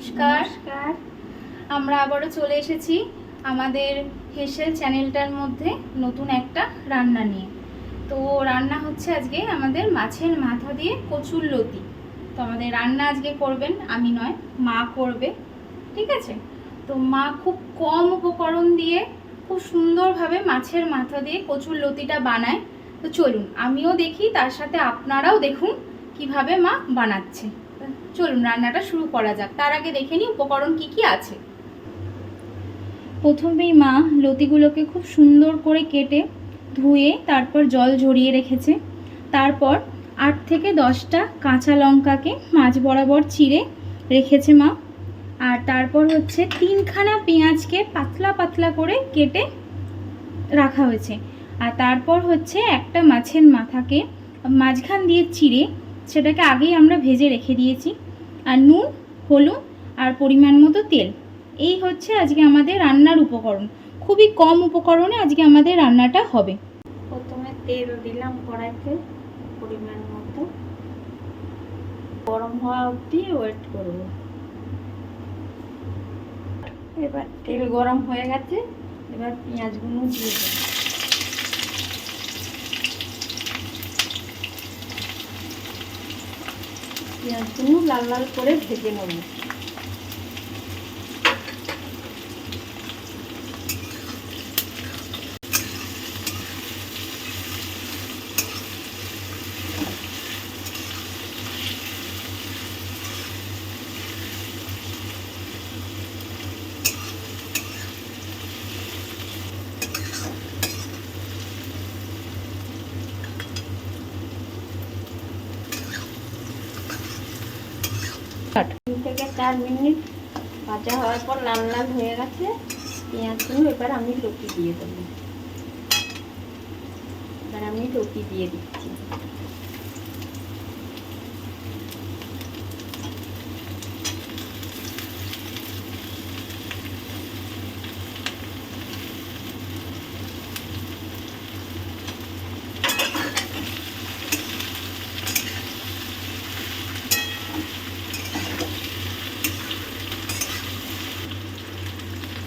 নমস্কার। আমরা আবারও চলে এসেছি আমাদের হেসেল চ্যানেলটার মধ্যে নতুন একটা রান্না নিয়ে। তো রান্না হচ্ছে আজকে আমাদের মাছের মাথা দিয়ে কচুরলতি। তো আমাদের রান্না আজকে করবেন, আমি নয়, মা করবে, ঠিক আছে? তো মা খুব কম উপকরণ দিয়ে খুব সুন্দরভাবে মাছের মাথা দিয়ে কচুরলতিটা বানায়। তো চলুন আমিও দেখি, তার সাথে আপনারাও দেখুন কিভাবে মা বানাচ্ছে। চলুন রান্নাটা শুরু করা যাক। তার আগে দেখে নিই উপকরণ কি কি আছে। প্রথমেই মা লতিগুলোকে খুব সুন্দর করে কেটে ধুয়ে তারপর জল ঝরিয়ে রেখেছে। তারপর 8 থেকে 10টা কাঁচা লঙ্কাকে মাঝ বরাবর চিড়ে রেখেছে মা। আর তারপর হচ্ছে 3খানা পেঁয়াজকে পাতলা পাতলা করে কেটে রাখা হয়েছে। আর তারপর হচ্ছে একটা মাছের মাথাকে মাঝখান দিয়ে চিড়ে সেটাকে আগেই আমরা ভেজে রেখে দিয়েছি। আর নুন, হলুদ আর পরিমাণ মতো তেল, এই হচ্ছে আজকে আমাদের রান্নার উপকরণ। খুবই কম উপকরণে আজকে আমাদের রান্নাটা হবে। প্রথমে তেল দিলাম কড়াইতে পরিমাণ মতো, গরম হওয়া অবধি ওয়েট করব। এবার তেল গরম হয়ে গেছে, এবার পেঁয়াজগুলো দিয়ে দেব। পেঁয়াজগুলো লাল লাল করে ভেজে নেব। থেকে 4 মিনিট ভাজা হওয়ার পর লাল লাল হয়ে গেছে পেঁয়াজগুলো। এবার আমি লতি দিয়ে দেবো। এবার আমি লতি দিয়ে দিচ্ছি।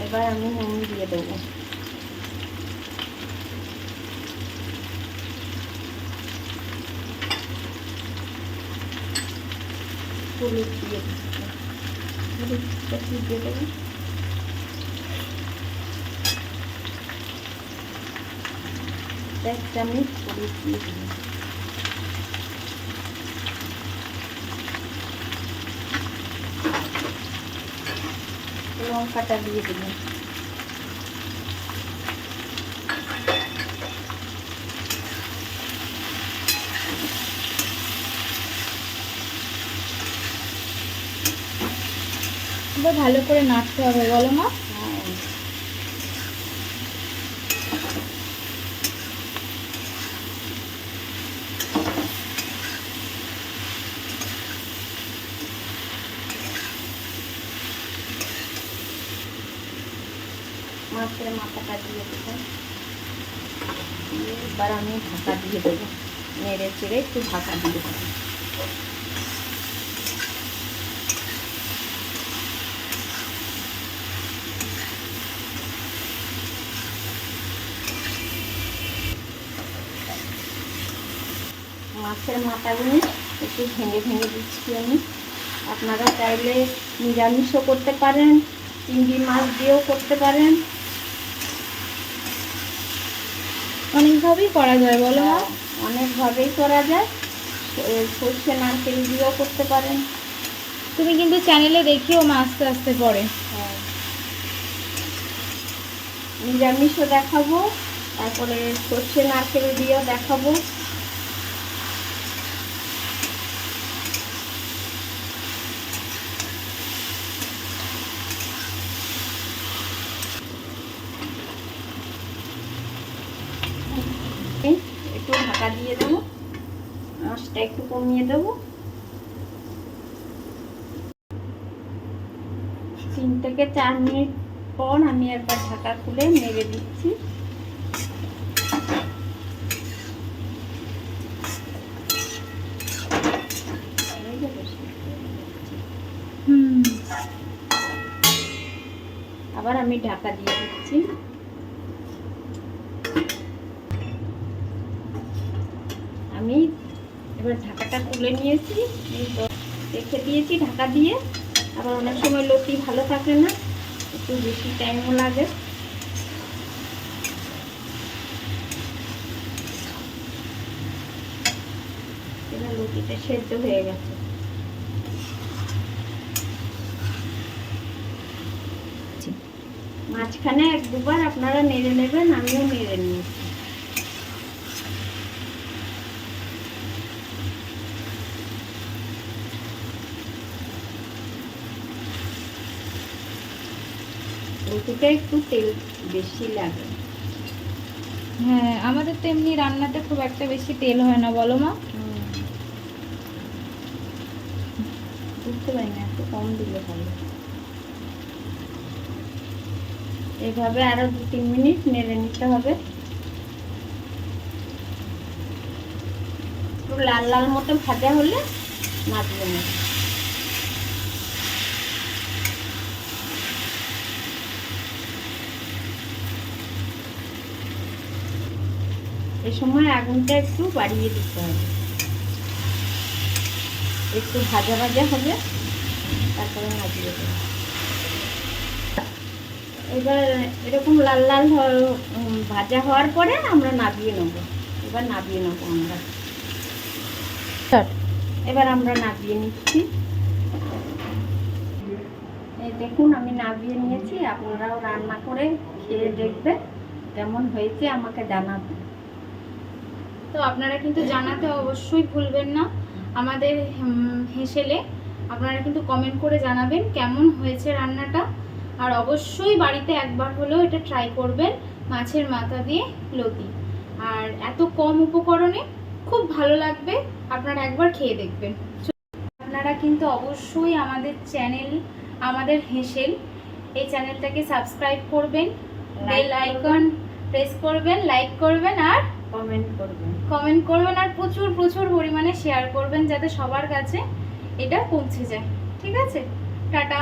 এবার আমি নুন দিয়ে দেবো। হলুদ দিয়ে দিচ্ছি, হলুদটা দিয়ে দেবো। এক চামচ হলুদ দিয়ে দেবো। লঙ্কাটা দিয়ে দেবো। ভালো করে নাড়তে হবে, বলো মা। মাছের মাথাটা দিয়ে দেবো। এবার আমি ঢাকা দিয়ে দেবো, নেড়ে চেড়ে একটু ঢাকা দিয়ে দেবো। মাছের মাথাগুলো একটু ভেঙে ভেঙে দিচ্ছি আমি। আপনারা চাইলে নিরামিষও করতে পারেন, চিংড়ি মাছ দিয়েও করতে পারেন, অনেকভাবেই করা যায়, বলো মা। অনেকভাবেই করা যায়। সর্ষে নারকেল দিয়েও করতে পারেন। তুমি কিন্তু চ্যানেলে দেখিও মা আস্তে আস্তে পরে। হ্যাঁ, নিরামিষও দেখাবো, তারপরে সর্ষে নারকেল দিয়েও দেখাবো। একটু ঢাকা দিয়ে দেবো, আঁচটা একটু কমিয়ে দেবো। 3 থেকে 4 মিনিট পর আমি একবার ঢাকা খুলে নেড়ে দিচ্ছি। আবার আমি ঢাকা দিয়ে দিচ্ছি। আমি এবার ঢাকাটা তুলে নিয়েছি, রেখে দিয়েছি ঢাকা দিয়ে। আবার অনেক সময় লতি ভালো থাকে না, একটু বেশি টাইমও লাগে। এবার লতিটা সেদ্ধ হয়ে গেছে। মাঝখানে এক দুবার আপনারা নেড়ে নেবেন, আমিও নেড়ে নিয়েছি। লতিটা একটু তেল বেশি লাগে। হ্যাঁ, আমাদের তো এমনি রান্নাতে খুব একটা বেশি তেল হয় না, বলো মা? বুঝতে পারি না, একটু কম দিলে ভালো। এইভাবে আরো 2-3 মিনিট নেড়ে নিতে হবে। একটু লাল লাল মতো ভাজা হলে নামিয়ে নেব। এই সময় আগুনটা একটু বাড়িয়ে দিতে হবে, একটু ভাজা ভাজা হবে, তারপরে নামিয়ে দেব। এবার এরকম লাল লাল ভাজা হওয়ার পরে আমরা নামিয়ে নেব। এবার নামিয়ে নেব আমরা। এবার আমরা নামিয়ে নিচ্ছি। এই দেখুন আমি নামিয়ে নিয়েছি। আপনারাও রান্না করে খেয়ে দেখবেন কেমন হয়েছে, আমাকে জানাবেন। তো আপনারা কিন্তু জানাতে অবশ্যই ভুলবেন না আমাদের হেসেলে। আপনারা কিন্তু কমেন্ট করে জানাবেন কেমন হয়েছে রান্নাটা। আর অবশ্যই বাড়িতে একবার হলেও এটা ট্রাই করবেন, মাছের মাথা দিয়ে লতি। আর এত কম উপকরণে খুব ভালো লাগবে, আপনারা একবার খেয়ে দেখবেন। আপনারা কিন্তু অবশ্যই আমাদের চ্যানেল, আমাদের হেসেল, এই চ্যানেলটাকে সাবস্ক্রাইব করবেন, বেল আইকন প্রেস করবেন, লাইক করবেন আর কমেন্ট করবেন আর প্রচুর প্রচুর পরিমাণে শেয়ার করবেন, যাতে সবার কাছে এটা পৌঁছে যায়। ঠিক আছে, টাটা।